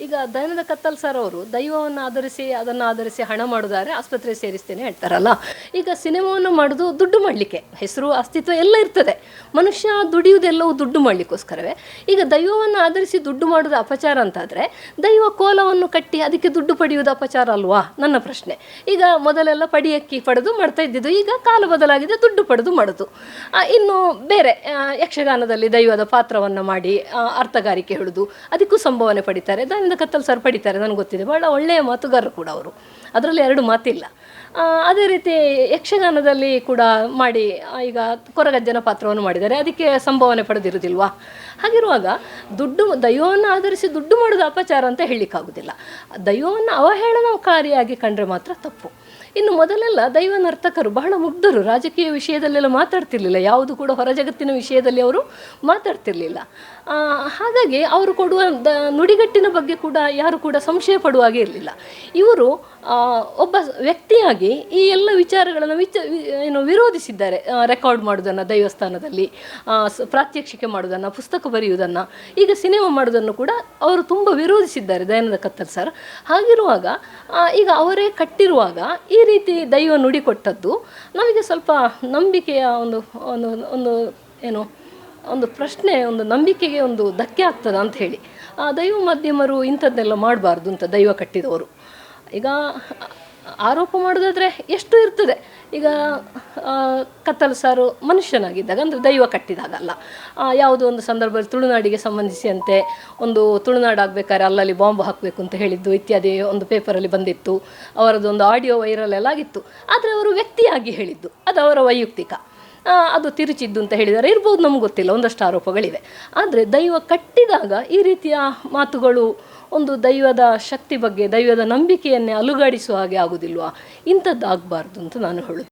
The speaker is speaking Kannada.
ಈಗ ದಯಾನಂದ ಕತ್ತಲ್ ಸರ್ ಅವರು ದೈವವನ್ನು ಆಧರಿಸಿ ಹಣ ಮಾಡೋದಾದ್ರೆ ಆಸ್ಪತ್ರೆ ಸೇರಿಸ್ತೇನೆ ಹೇಳ್ತಾರಲ್ಲ. ಈಗ ಸಿನಿಮಾವನ್ನು ಮಾಡೋದು ದುಡ್ಡು ಮಾಡಲಿಕ್ಕೆ, ಹೆಸರು ಅಸ್ತಿತ್ವ ಎಲ್ಲ ಇರ್ತದೆ. ಮನುಷ್ಯ ದುಡಿಯುವುದೆಲ್ಲವೂ ದುಡ್ಡು ಮಾಡಲಿಕ್ಕೋಸ್ಕರವೇ. ಈಗ ದೈವವನ್ನು ಆಧರಿಸಿ ದುಡ್ಡು ಮಾಡೋದು ಅಪಚಾರ ಅಂತಾದರೆ, ದೈವ ಕೋಲವನ್ನು ಕಟ್ಟಿ ಅದಕ್ಕೆ ದುಡ್ಡು ಪಡೆಯುವುದು ಅಪಚಾರ ಅಲ್ವಾ ನನ್ನ ಪ್ರಶ್ನೆ. ಈಗ ಮೊದಲೆಲ್ಲ ಪಡಿಯಕ್ಕಿ ಪಡೆದು ಮಾಡ್ತಾ ಇದ್ದಿದ್ದು, ಈಗ ಕಾಲ ಬದಲಾಗಿದೆ, ದುಡ್ಡು ಪಡೆದು ಮಾಡೋದು. ಇನ್ನು ಬೇರೆ ಯಕ್ಷಗಾನದಲ್ಲಿ ದೈವದ ಪಾತ್ರವನ್ನು ಮಾಡಿ ಅರ್ಥಗಾರಿಕೆ ಹೇಳೋದು, ಅದಕ್ಕೂ ಸಂಭಾವನೆ ಪಡಿತಾರೆ. ದಯಾನಂದ ಕತ್ತಲ್ ಸರ್ ಪಡಿತಾರೆ, ನನಗೆ ಗೊತ್ತಿದೆ. ಭಾಳ ಒಳ್ಳೆಯ ಮಾತುಗಾರರು ಕೂಡ ಅವರು, ಅದರಲ್ಲಿ ಎರಡು ಮಾತಿಲ್ಲ. ಅದೇ ರೀತಿ ಯಕ್ಷಗಾನದಲ್ಲಿ ಕೂಡ ಮಾಡಿ ಈಗ ಕೊರಗಜ್ಜನ ಪಾತ್ರವನ್ನು ಮಾಡಿದ್ದಾರೆ, ಅದಕ್ಕೆ ಸಂಭಾವನೆ ಪಡೆದಿರೋದಿಲ್ವಾ? ಹಾಗಿರುವಾಗ ದೈವವನ್ನು ಆಧರಿಸಿ ದುಡ್ಡು ಮಾಡೋದು ಅಪಚಾರ ಅಂತ ಹೇಳಲಿಕ್ಕಾಗೋದಿಲ್ಲ. ದೈವವನ್ನು ಅವಹೇಳನಕಾರಿಯಾಗಿ ಕಂಡ್ರೆ ಮಾತ್ರ ತಪ್ಪು. ಇನ್ನು ಮೊದಲೆಲ್ಲ ದೈವ ನರ್ತಕರು ಬಹಳ ಮುಗ್ಧರು, ರಾಜಕೀಯ ವಿಷಯದಲ್ಲೆಲ್ಲ ಮಾತಾಡ್ತಿರ್ಲಿಲ್ಲ, ಯಾವುದು ಕೂಡ ಹೊರ ಜಗತ್ತಿನ ವಿಷಯದಲ್ಲಿ ಅವರು ಮಾತಾಡ್ತಿರ್ಲಿಲ್ಲ. ಹಾಗಾಗಿ ಅವರು ಕೊಡುವ ನುಡಿಗಟ್ಟಿನ ಬಗ್ಗೆ ಕೂಡ ಯಾರು ಕೂಡ ಸಂಶಯ ಪಡುವಾಗೆ ಇರಲಿಲ್ಲ. ಇವರು ಒಬ್ಬ ವ್ಯಕ್ತಿಯಾಗಿ ಈ ಎಲ್ಲ ವಿಚಾರಗಳನ್ನು ವಿರೋಧಿಸಿದ್ದಾರೆ. ರೆಕಾರ್ಡ್ ಮಾಡೋದನ್ನು ದೈವಸ್ಥಾನದಲ್ಲಿ, ಪ್ರಾತ್ಯಕ್ಷಿಕೆ ಮಾಡೋದನ್ನು, ಪುಸ್ತಕ ಬರೆಯುವುದನ್ನು, ಈಗ ಸಿನಿಮಾ ಮಾಡೋದನ್ನು ಕೂಡ ಅವರು ತುಂಬ ವಿರೋಧಿಸಿದ್ದಾರೆ ದಯಾನಂದ ಕತ್ತಲ್ ಸರ್. ಹಾಗಿರುವಾಗ ಈಗ ಅವರೇ ಕಟ್ಟಿರುವಾಗ ಈ ರೀತಿ ದೈವ ನುಡಿ ಕೊಟ್ಟದ್ದು ನಮಗೆ ಸ್ವಲ್ಪ ನಂಬಿಕೆಯ ಒಂದು ಒಂದು ಒಂದು ಏನು ಒಂದು ಪ್ರಶ್ನೆ, ಒಂದು ನಂಬಿಕೆಗೆ ಒಂದು ಧಕ್ಕೆ ಆಗ್ತದೆ ಅಂತ ಹೇಳಿ ದೈವ ಮಾಧ್ಯಮರು ಇಂಥದ್ದೆಲ್ಲ ಮಾಡಬಾರ್ದು ಅಂತ ದೈವ ಕಟ್ಟಿದವರು. ಈಗ ಆರೋಪ ಮಾಡೋದಾದರೆ ಎಷ್ಟು ಇರ್ತದೆ. ಈಗ ಕತ್ತಲ್ ಸಾರು ಮನುಷ್ಯನಾಗಿದ್ದಾಗ, ಅಂದರೆ ದೈವ ಕಟ್ಟಿದಾಗಲ್ಲ, ಯಾವುದೋ ಒಂದು ಸಂದರ್ಭದಲ್ಲಿ ತುಳುನಾಡಿಗೆ ಸಂಬಂಧಿಸಿದಂತೆ ಒಂದು ತುಳುನಾಡಾಗಬೇಕಾದ್ರೆ ಅಲ್ಲಲ್ಲಿ ಬಾಂಬ್ ಹಾಕಬೇಕು ಅಂತ ಹೇಳಿದ್ದು ಇತ್ಯಾದಿ ಒಂದು ಪೇಪರಲ್ಲಿ ಬಂದಿತ್ತು. ಅವರದೊಂದು ಆಡಿಯೋ ವೈರಲ್ ಎಲ್ಲ ಆಗಿತ್ತು. ಆದರೆ ಅವರು ವ್ಯಕ್ತಿಯಾಗಿ ಹೇಳಿದ್ದು, ಅದು ಅವರ ವೈಯಕ್ತಿಕ, ಅದು ತಿರುಚಿದ್ದು ಅಂತ ಹೇಳಿದ್ದಾರೆ. ಇರ್ಬೋದು, ನಮ್ಗೆ ಗೊತ್ತಿಲ್ಲ, ಒಂದಷ್ಟು ಆರೋಪಗಳಿವೆ. ಆದರೆ ದೈವ ಕಟ್ಟಿದಾಗ ಈ ರೀತಿಯ ಮಾತುಗಳು ಒಂದು ದೈವದ ಶಕ್ತಿ ಬಗ್ಗೆ, ದೈವದ ನಂಬಿಕೆಯನ್ನೇ ಅಲುಗಾಡಿಸುವ ಹಾಗೆ ಆಗೋದಿಲ್ವಾ? ಇಂಥದ್ದು ಆಗಬಾರ್ದು ಅಂತ ನಾನು ಹೇಳೋದು.